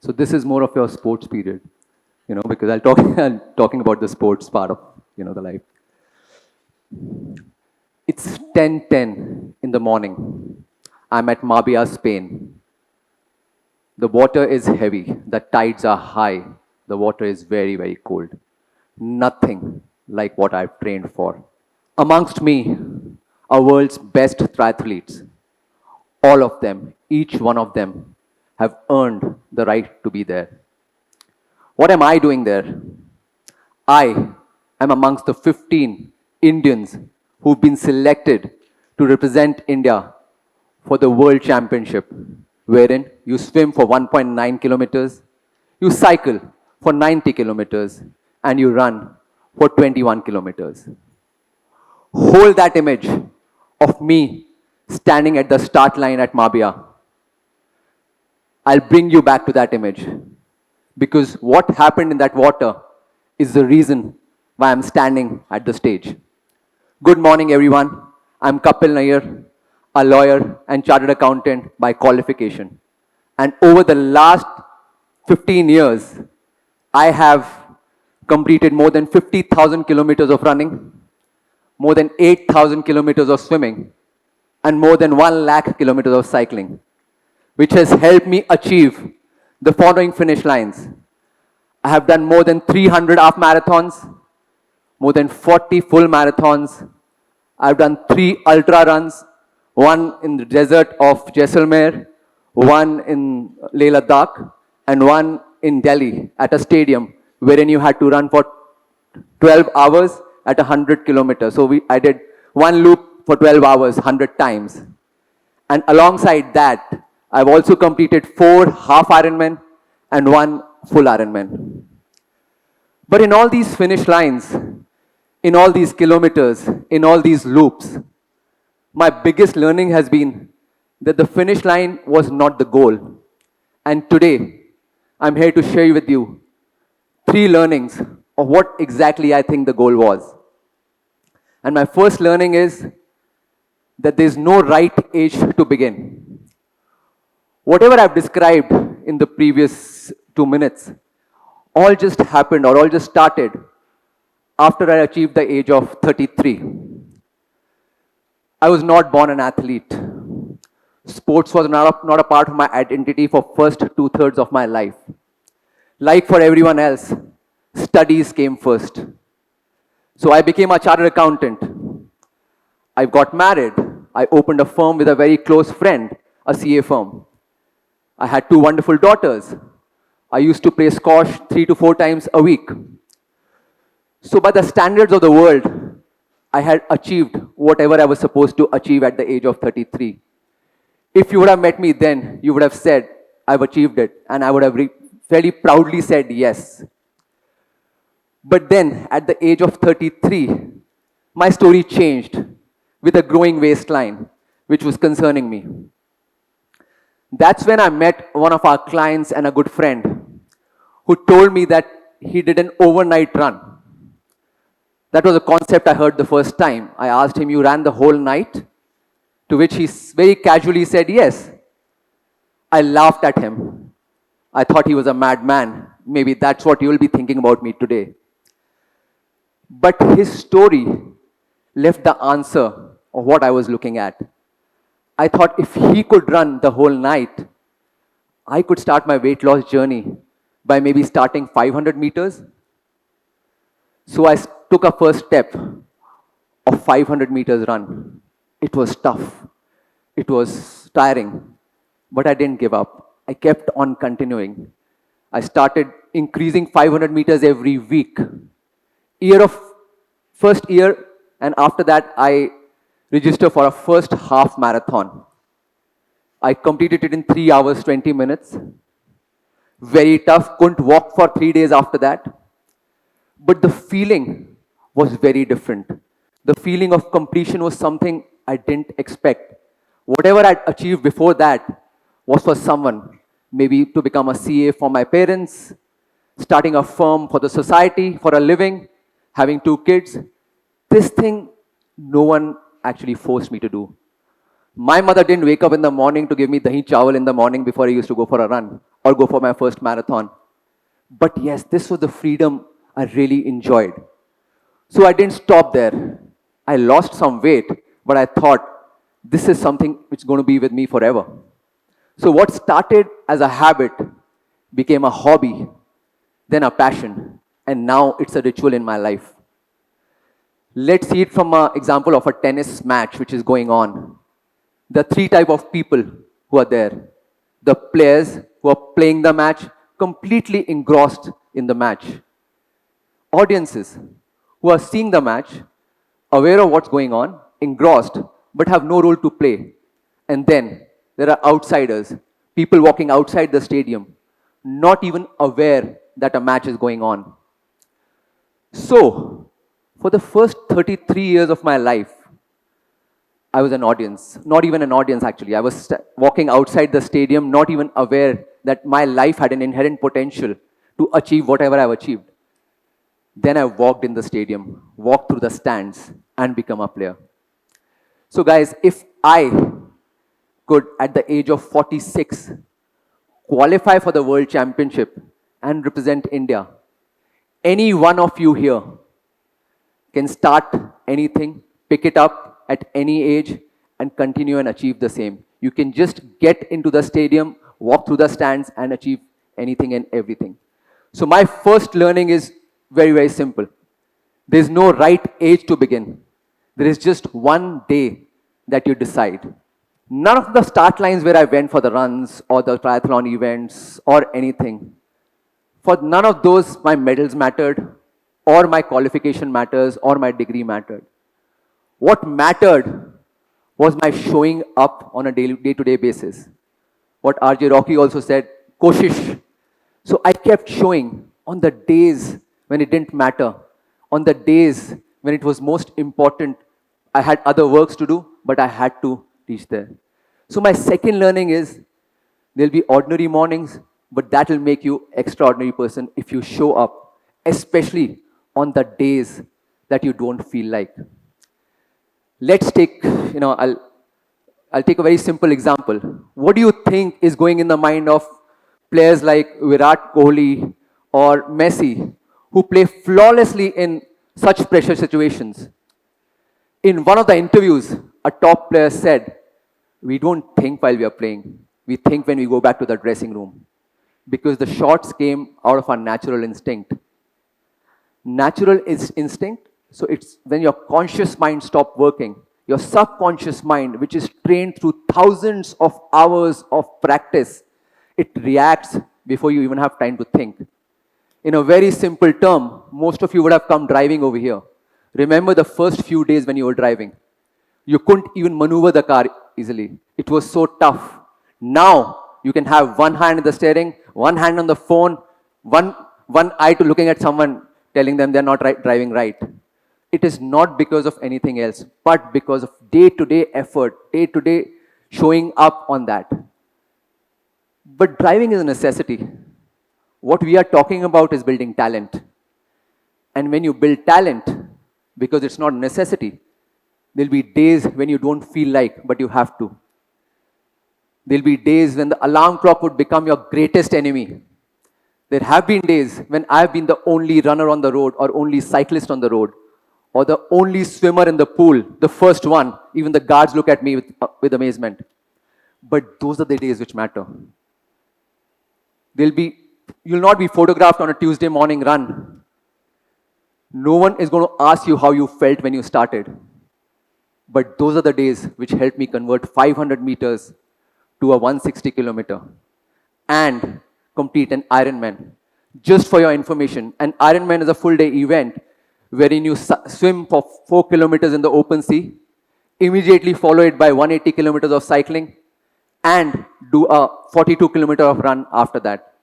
So this is more of your sports period, because I'm talking about the sports part of, the life. It's 10:10 in the morning. I'm at Marbella, Spain. The water is heavy. The tides are high. The water is very, very cold. Nothing like what I've trained for. Amongst me are world's best triathletes. All of them, each one of them, have earned the right to be there. What am I doing there? I am amongst the 15 Indians who've been selected to represent India for the World Championship, wherein you swim for 1.9 kilometers, you cycle for 90 kilometers, and you run for 21 kilometers. Hold that image of me standing at the start line at Marbella. I'll bring you back to that image, because what happened in that water is the reason why I'm standing at the stage. Good morning, everyone. I'm Kapil Nayyar, a lawyer and chartered accountant by qualification. And over the last 15 years, I have completed more than 50,000 kilometers of running, more than 8,000 kilometers of swimming, and more than 1 lakh kilometers of cycling, which has helped me achieve the following finish lines. I have done more than 300 half marathons, more than 40 full marathons. I've done 3 ultra runs, one in the desert of Jaisalmer, one in Leh Ladakh, and one in Delhi at a stadium wherein you had to run for 12 hours at 100 kilometers. So I did one loop for 12 hours, 100 times. And alongside that, I've also completed 4 half Ironman and 1 full Ironman. But in all these finish lines, in all these kilometers, in all these loops, my biggest learning has been that the finish line was not the goal. And today, I'm here to share with you 3 learnings of what exactly I think the goal was. And my first learning is that there's no right age to begin. Whatever I've described in the previous 2 minutes, all just happened or all just started after I achieved the age of 33. I was not born an athlete. Sports was not a part of my identity for first 2/3 of my life. Like for everyone else, studies came first. So I became a chartered accountant. I got married. I opened a firm with a very close friend, a CA firm. I had 2 wonderful daughters. I used to play squash 3 to 4 times a week. So by the standards of the world, I had achieved whatever I was supposed to achieve at the age of 33. If you would have met me then, you would have said, I've achieved it. And I would have very proudly said yes. But then, at the age of 33, my story changed with a growing waistline, which was concerning me. That's when I met one of our clients and a good friend who told me that he did an overnight run. That was a concept I heard the first time. I asked him, you ran the whole night? To which he very casually said, yes. I laughed at him. I thought he was a madman. Maybe that's what you will be thinking about me today. But his story left the answer of what I was looking at. I thought if he could run the whole night, I could start my weight loss journey by maybe starting 500 meters. So I took a first step of 500 meters run. It was tough. It was tiring. But I didn't give up. I kept on continuing. I started increasing 500 meters every week. First year, and after that, I registered for a first half marathon. I completed it in 3 hours, 20 minutes. Very tough. Couldn't walk for 3 days after that. But the feeling was very different. The feeling of completion was something I didn't expect. Whatever I'd achieved before that was for someone, maybe to become a CA for my parents, starting a firm for the society, for a living, having 2 kids. This thing, no one actually forced me to do. My mother didn't wake up in the morning to give me dahi chawal in the morning before I used to go for a run. or go for my first marathon. But yes, this was the freedom I really enjoyed. So I didn't stop there. I lost some weight, but I thought this is something which is going to be with me forever. So what started as a habit became a hobby, then a passion, and now it's a ritual in my life. Let's see it from an example of a tennis match which is going on. The three type of people who are there. The players who are playing the match, completely engrossed in the match. Audiences who are seeing the match, aware of what's going on, engrossed, but have no role to play. And then there are outsiders, people walking outside the stadium, not even aware that a match is going on. So, for the first 33 years of my life, I was an audience, not even an audience actually. I was walking outside the stadium, not even aware that my life had an inherent potential to achieve whatever I've achieved. Then I walked in the stadium, walked through the stands, and become a player. So guys, if I could, at the age of 46, qualify for the World Championship and represent India, any one of you here can start anything, pick it up at any age, and continue and achieve the same. You can just get into the stadium, walk through the stands, and achieve anything and everything. So my first learning is very, very simple. There's no right age to begin. There is just one day that you decide. None of the start lines where I went for the runs or the triathlon events or anything, for none of those my medals mattered, or my qualification matters, or my degree mattered. What mattered was my showing up on a day-to-day basis. What RJ Rocky also said, koshish. So I kept showing on the days when it didn't matter, on the days when it was most important. I had other works to do, but I had to reach there. So my second learning is, there'll be ordinary mornings, but that will make you extraordinary person if you show up, especially on the days that you don't feel like. Let's take, I'll take a very simple example. What do you think is going in the mind of players like Virat Kohli or Messi, who play flawlessly in such pressure situations? In one of the interviews, a top player said, we don't think while we are playing. We think when we go back to the dressing room. Because the shots came out of our natural instinct. Natural is instinct, so it's when your conscious mind stops working. Your subconscious mind, which is trained through thousands of hours of practice, it reacts before you even have time to think. In a very simple term, most of you would have come driving over here. Remember the first few days when you were driving. You couldn't even maneuver the car easily. It was so tough. Now, you can have one hand in the steering, one hand on the phone, one eye to looking at someone telling them they're not driving right. It is not because of anything else, but because of day-to-day effort, day-to-day showing up on that. But driving is a necessity. What we are talking about is building talent. And when you build talent, because it's not a necessity, there'll be days when you don't feel like, but you have to. There'll be days when the alarm clock would become your greatest enemy. There have been days when I've been the only runner on the road, or only cyclist on the road, or the only swimmer in the pool, the first one. Even the guards look at me with amazement. But those are the days which matter. You'll not be photographed on a Tuesday morning run. No one is going to ask you how you felt when you started. But those are the days which helped me convert 500 meters to a 160 kilometer and complete an Ironman. Just for your information, an Ironman is a full day event wherein you swim for 4 kilometers in the open sea, immediately follow it by 180 kilometers of cycling, and do a 42 kilometer of run after that.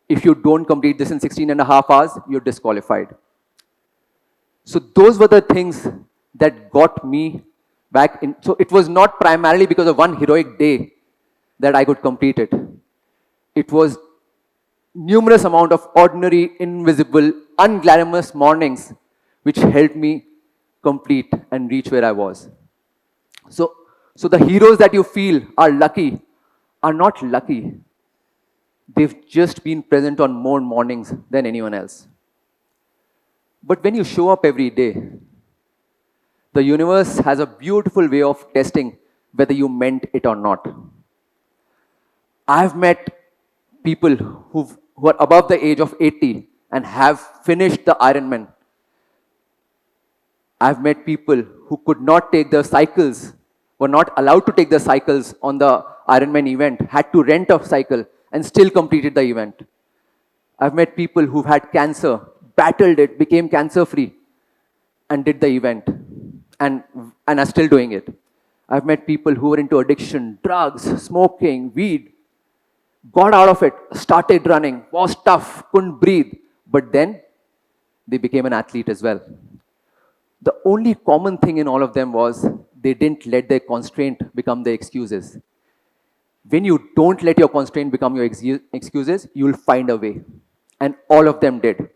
If you don't complete this in 16 and a half hours, you're disqualified. So those were the things that got me back in. So it was not primarily because of one heroic day that I could complete it. It was numerous amount of ordinary, invisible, unglamorous mornings which helped me complete and reach where I was. So the heroes that you feel are lucky are not lucky. They've just been present on more mornings than anyone else. But when you show up every day, the universe has a beautiful way of testing whether you meant it or not. I've met people who are above the age of 80 and have finished the Ironman. I've met people who could not take the cycles, were not allowed to take the cycles on the Ironman event, had to rent a cycle and still completed the event. I've met people who've had cancer, battled it, became cancer free, and did the event, and are still doing it. I've met people who were into addiction, drugs, smoking, weed, got out of it, started running, was tough, couldn't breathe, but then they became an athlete as well. The only common thing in all of them was they didn't let their constraint become their excuses. When you don't let your constraint become your excuses, you'll find a way. And all of them did.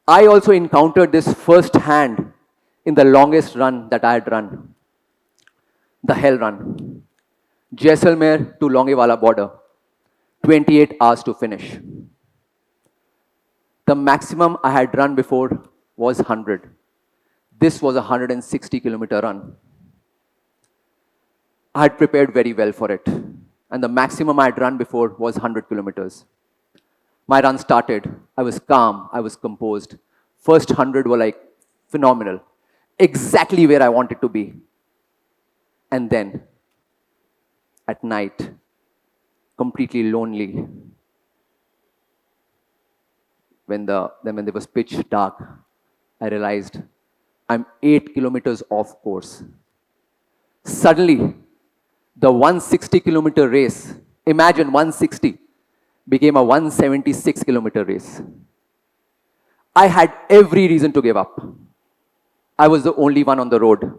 I also encountered this firsthand in the longest run that I had run, the Hell Run. Jaisalmer to Longewala border, 28 hours to finish. The maximum I had run before was 100. This was a 160-kilometer run. I had prepared very well for it. And the maximum I had run before was 100 kilometers. My run started. I was calm. I was composed. First 100 were like phenomenal. Exactly where I wanted to be. And then, at night, completely lonely, when there was pitch dark, I realized I'm 8 kilometers off course. Suddenly, the 160-kilometer race, imagine 160, became a 176-kilometer race. I had every reason to give up. I was the only one on the road.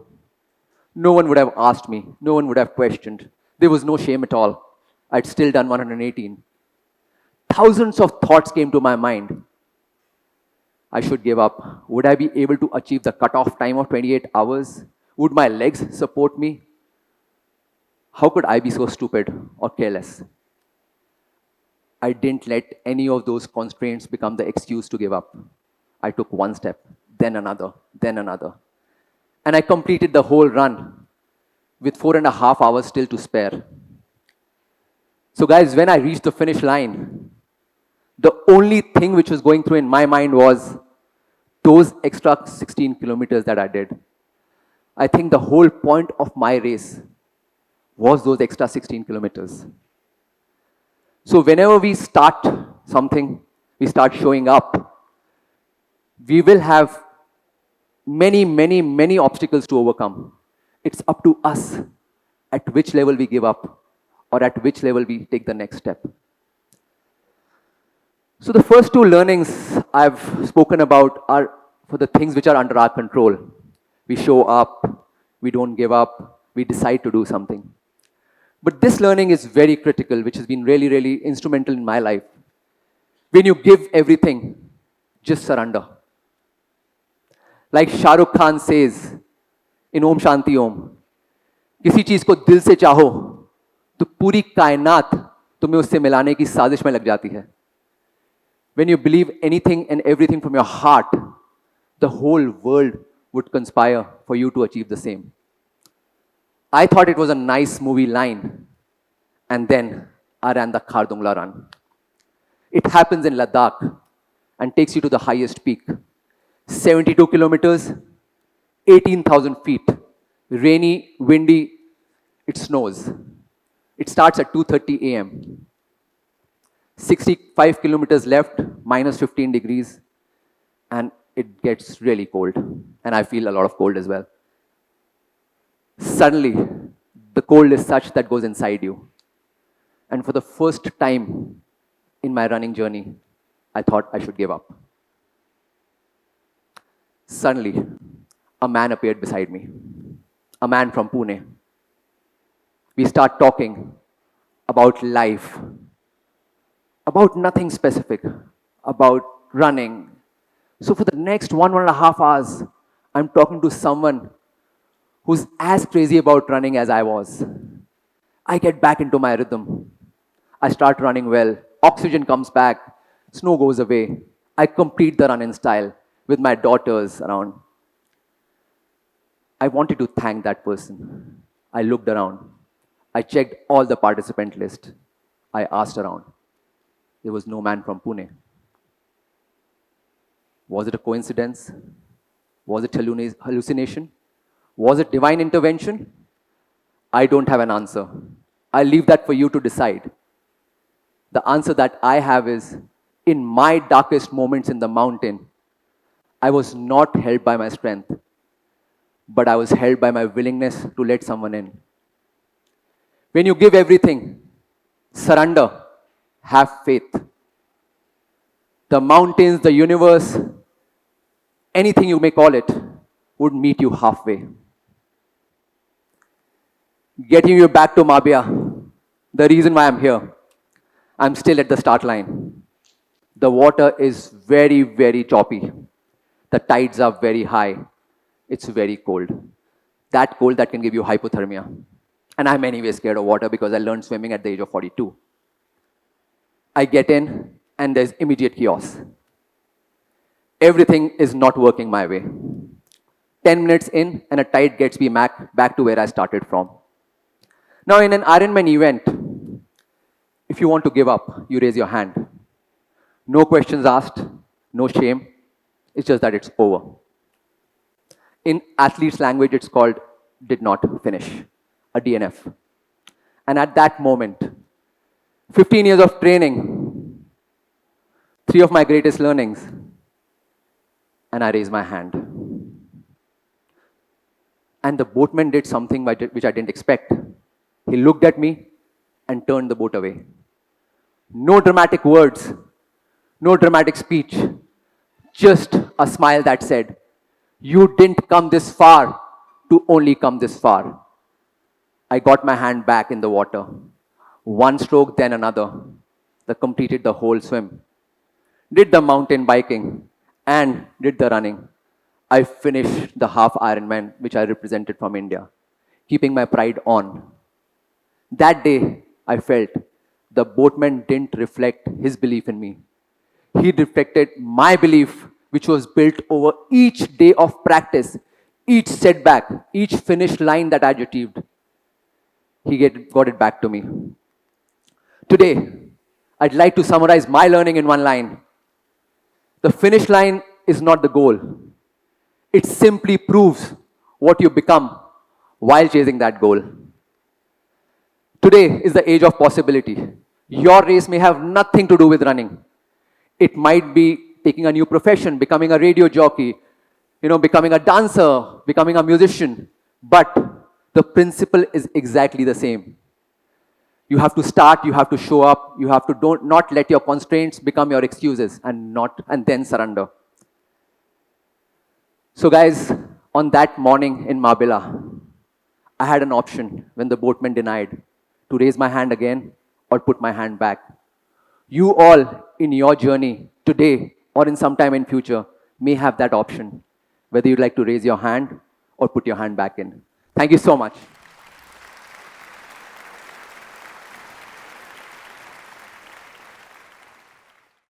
No one would have asked me. No one would have questioned. There was no shame at all. I'd still done 118. Thousands of thoughts came to my mind. I should give up. Would I be able to achieve the cutoff time of 28 hours? Would my legs support me? How could I be so stupid or careless? I didn't let any of those constraints become the excuse to give up. I took one step, then another, then another. And I completed the whole run with 4.5 hours still to spare. So guys, when I reached the finish line, the only thing which was going through in my mind was those extra 16 kilometers that I did. I think the whole point of my race was those extra 16 kilometers. So whenever we start something, we start showing up, we will have many, many, many obstacles to overcome. It's up to us at which level we give up or at which level we take the next step. So the first two learnings I've spoken about are for the things which are under our control. We show up, we don't give up, we decide to do something. But this learning is very critical, which has been really, really instrumental in my life. When you give everything, just surrender. Like Shah Rukh Khan says in Om Shanti Om, किसी चीज को दिल से चाहो तो पूरी कायनात तुम्हें उससे मिलाने की साजिश में लग जाती है. When you believe anything and everything from your heart, the whole world would conspire for you to achieve the same. I thought it was a nice movie line, and then I ran the Khardung run. It happens in Ladakh and takes you to the highest peak. 72 kilometers, 18,000 feet, rainy, windy, it snows. It starts at 2:30 a.m. 65 kilometers left, minus 15 degrees, and it gets really cold. And I feel a lot of cold as well. Suddenly, the cold is such that goes inside you. And for the first time in my running journey, I thought I should give up. Suddenly, a man appeared beside me, a man from Pune. We start talking about life, about nothing specific, about running. So for the next 1.5 hours, I'm talking to someone who's as crazy about running as I was. I get back into my rhythm. I start running well. Oxygen comes back. Snow goes away. I complete the run in style with my daughters around. I wanted to thank that person. I looked around. I checked all the participant list. I asked around. There was no man from Pune. Was it a coincidence? Was it hallucination? Was it divine intervention? I don't have an answer. I leave that for you to decide. The answer that I have is, in my darkest moments in the mountain, I was not held by my strength, but I was held by my willingness to let someone in. When you give everything, surrender, have faith. The mountains, the universe, anything you may call it, would meet you halfway. Getting you back to Marbella, the reason why I'm here, I'm still at the start line. The water is very, very choppy. The tides are very high. It's very cold. That cold that can give you hypothermia. And I'm anyway scared of water because I learned swimming at the age of 42. I get in and there's immediate chaos. Everything is not working my way. 10 minutes in and a tide gets me back to where I started from. Now in an Ironman event, if you want to give up, you raise your hand. No questions asked, no shame. It's just that it's over. In athletes' language, it's called did not finish, a DNF. And at that moment, 15 years of training, 3 of my greatest learnings, and I raised my hand. And the boatman did something which I didn't expect. He looked at me and turned the boat away. No dramatic words, no dramatic speech, just a smile that said, "You didn't come this far to only come this far." I got my hand back in the water. One stroke, then another. I completed the whole swim. Did the mountain biking and did the running. I finished the half Ironman, which I represented from India, keeping my pride on. That day, I felt the boatman didn't reflect his belief in me. He reflected my belief, which was built over each day of practice, each setback, each finish line that I achieved. He got it back to me. Today, I'd like to summarize my learning in one line. The finish line is not the goal. It simply proves what you become while chasing that goal. Today is the age of possibility. Your race may have nothing to do with running. It might be taking a new profession, becoming a radio jockey, becoming a dancer, becoming a musician. But the principle is exactly the same. You have to start, you have to show up, you have to not let your constraints become your excuses and then surrender. So guys, on that morning in Marbella, I had an option when the boatman denied to raise my hand again or put my hand back. You all in your journey today or in some time in future may have that option, whether you'd like to raise your hand or put your hand back in. Thank you so much.